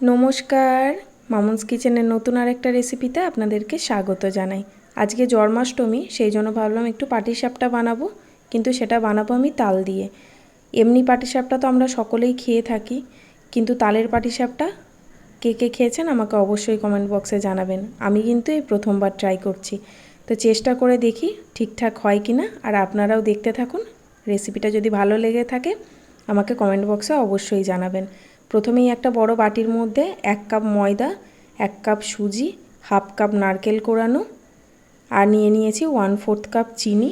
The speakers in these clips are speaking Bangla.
নমস্কার, মামুনস কিচেনের নতুন আরেকটা রেসিপিতে আপনাদেরকে স্বাগত জানাই। আজকে জন্মাষ্টমী, সেই জন্য ভাবলাম একটু পাটিসাপটা বানাবো, কিন্তু সেটা বানাবো আমি তাল দিয়ে। এমনি পাটিসাপটা তো আমরা সকলেই খেয়ে থাকি, কিন্তু তালের পাটিসাপটা কে কে খেয়েছেন আমাকে অবশ্যই কমেন্ট বক্সে জানাবেন। আমি কিন্তু এই প্রথমবার ট্রাই করছি, তো চেষ্টা করে দেখি ঠিকঠাক হয় কি না। আর আপনারাও দেখতে থাকুন। রেসিপিটা যদি ভালো লেগে থাকে আমাকে কমেন্ট বক্সে অবশ্যই জানাবেন। প্রথমেই একটা বড় বাটির মধ্যে 1 কাপ ময়দা, 1 কাপ সুজি, হাফ কাপ নারকেল কোড়ানো আর নিয়ে নিয়েছি 1/4 কাপ চিনি।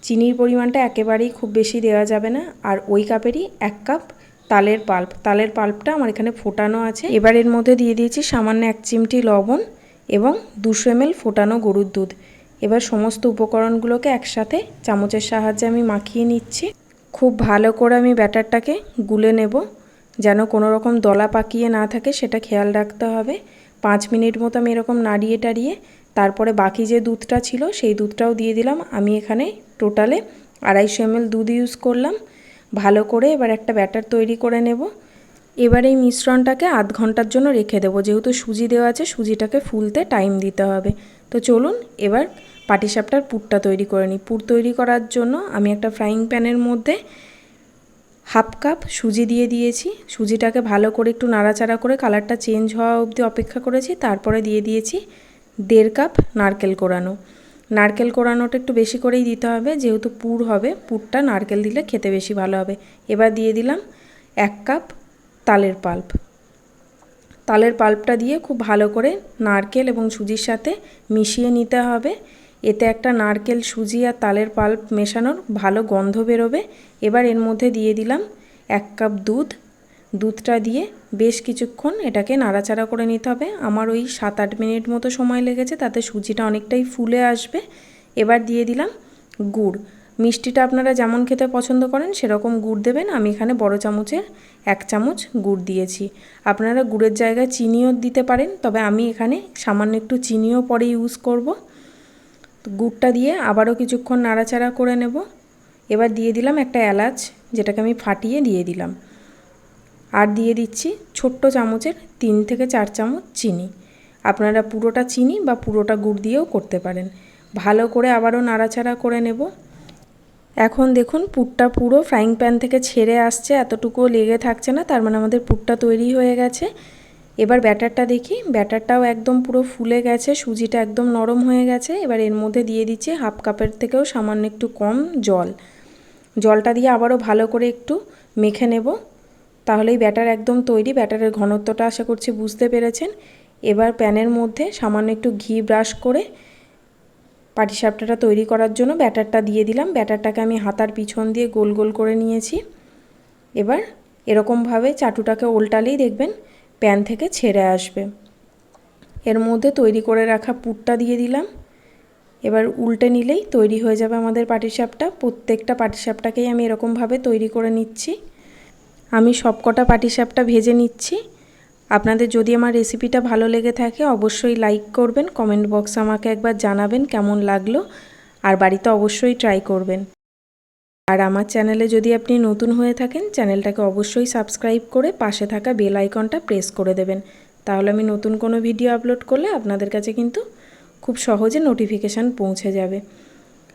চিনির পরিমাণটা একেবারেই খুব বেশি দেওয়া যাবে না। আর ওই কাপেরই 1 কাপ তালের পাল্প। তালের পাল্পটা আমার এখানে ফোটানো আছে। এবার এর মধ্যে দিয়ে দিয়েছি সামান্য 1 চিমটি লবণ এবং 200 ml ফোটানো গরুর দুধ। এবার সমস্ত উপকরণগুলোকে একসাথে চামচের সাহায্যে আমি মাখিয়ে নিচ্ছি। খুব ভালো করে আমি ব্যাটারটাকে গুলে নেব, যেন কোনো রকম দলা পাকিয়ে না থাকে, সেটা খেয়াল রাখতে হবে। 5 মিনিট মতো আমি এরকম নাড়িয়ে টাড়িয়ে তারপরে বাকি যে দুধটা ছিল সেই দুধটাও দিয়ে দিলাম। আমি এখানে টোটালে 250 ml দুধ ইউজ করলাম। ভালো করে এবার একটা ব্যাটার তৈরি করে নেব। এবার এই মিশ্রণটাকে আধ ঘন্টার জন্য রেখে দেবো, যেহেতু সুজি দেওয়া আছে সুজিটাকে ফুলতে টাইম দিতে হবে। তো চলুন এবার পাটিসাপটার পুরটা তৈরি করে নিই। পুর তৈরি করার জন্য আমি একটা ফ্রাইং প্যানের মধ্যে হাফ কাপ সুজি দিয়ে দিয়েছি। সুজিটাকে ভালো করে একটু নাড়াচাড়া করে কালারটা চেঞ্জ হওয়া অবধি অপেক্ষা করেছি। তারপরে দিয়ে দিয়েছি 1.5 কাপ নারকেল কোড়ানো। নারকেল কোড়ানোটা একটু বেশি করেই দিতে হবে, যেহেতু পুর হবে, পুরটা নারকেল দিলে খেতে বেশি ভালো হবে। এবার দিয়ে দিলাম 1 কাপ তালের পাল্প। তালের পাল্পটা দিয়ে খুব ভালো করে নারকেল এবং সুজির সাথে মিশিয়ে নিতে হবে। এতে একটা নারকেল, সুজি আর তালের পাল্প মেশানোর ভালো গন্ধ বেরোবে। এবার এর মধ্যে দিয়ে দিলাম 1 কাপ দুধ। দুধটা দিয়ে বেশ কিছুক্ষণ এটাকে নাড়াচাড়া করে নিতে হবে। আমার ওই 7-8 মিনিট মতো সময় লেগেছে, তাতে সুজিটা অনেকটাই ফুলে আসবে। এবার দিয়ে দিলাম গুড়। মিষ্টিটা আপনারা যেমন খেতে পছন্দ করেন সেরকম গুড় দেবেন। আমি এখানে বড় চামচের 1 চামচ গুড় দিয়েছি। আপনারা গুড়ের জায়গায় চিনিও দিতে পারেন, তবে আমি এখানে সামান্য একটু চিনিও পরে ইউজ করব। গুড়টা দিয়ে আবারও কিছুক্ষণ নাড়াচাড়া করে নেব। এবার দিয়ে দিলাম একটা এলাচ, যেটাকে আমি ফাটিয়ে দিয়ে দিলাম। আর দিয়ে দিচ্ছি ছোট্ট চামচের 3 থেকে 4 চামচ চিনি। আপনারা পুরোটা চিনি বা পুরোটা গুড় দিয়েও করতে পারেন। ভালো করে আবারও নাড়াচাড়া করে নেব। এখন দেখুন পুরটা পুরো ফ্রাইং প্যান থেকে ছেড়ে আসছে, এতটুকুও লেগে থাকছে না, তার মানে আমাদের পুরটা তৈরি হয়ে গেছে। এবার ব্যাটারটা দেখি, ব্যাটারটাও একদম পুরো ফুলে গেছে, সুজিটা একদম নরম হয়ে গেছে। এবার এর মধ্যে দিয়ে দিচ্ছি হাফ কাপের থেকেও সামান্য একটু কম জল। জলটা দিয়ে আবারও ভালো করে একটু মেখে নেব, তাহলেই ব্যাটার একদম তৈরি। ব্যাটারের ঘনত্বটা আশা করছি বুঝতে পেরেছেন। এবার প্যানের মধ্যে সামান্য একটু ঘি ব্রাশ করে পাটিসাপটাটা তৈরি করার জন্য ব্যাটারটা দিয়ে দিলাম। ব্যাটারটাকে আমি হাতার পিছন দিয়ে গোল গোল করে নিয়েছি। এবার এরকমভাবে চাটুটাকে উল্টালেই দেখবেন প্যান থেকে ছেড়ে আসবে। এর মধ্যে তৈরি করে রাখা পুরটা দিয়ে দিলাম। এবার উল্টে নিলেই তৈরি হয়ে যাবে আমাদের পাটিসাপটা। প্রত্যেকটা পাটিসাপটাকেই আমি এরকমভাবে তৈরি করে নিচ্ছি। আমি সবকটা পাটিসাপটা ভেজে নিচ্ছি। আপনাদের যদি আমার রেসিপিটা ভালো লেগে থাকে অবশ্যই লাইক করবেন, কমেন্ট বক্সে আমাকে একবার জানাবেন কেমন লাগলো, আর বাড়িতে অবশ্যই ট্রাই করবেন। আর আমার চ্যানেলে যদি আপনি নতুন হয়ে থাকেন চ্যানেলটাকে অবশ্যই সাবস্ক্রাইব করে পাশে থাকা বেল আইকনটা প্রেস করে দেবেন, তাহলে আমি নতুন কোনো ভিডিও আপলোড করলে আপনাদের কাছে কিন্তু খুব সহজে নোটিফিকেশান পৌঁছে যাবে।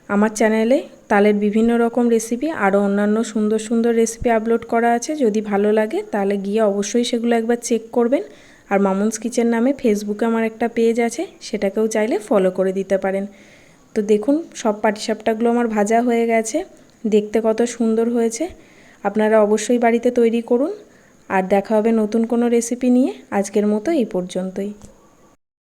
আমার চ্যানেলে তালের বিভিন্ন রকম রেসিপি, আরও অন্যান্য সুন্দর সুন্দর রেসিপি আপলোড করা আছে। যদি ভালো লাগে তাহলে গিয়ে অবশ্যই সেগুলো একবার চেক করবেন। আর মামুনস কিচেন নামে ফেসবুকে আমার একটা পেজ আছে, সেটাকেও চাইলে ফলো করে দিতে পারেন। তো দেখুন সব পাটিসাপটাগুলো আমার ভাজা হয়ে গেছে, দেখতে কত সুন্দর হয়েছে। আপনারা অবশ্যই বাড়িতে তৈরি করুন। আর দেখা হবে নতুন কোনো রেসিপি নিয়ে। আজকের মতো এই পর্যন্তই।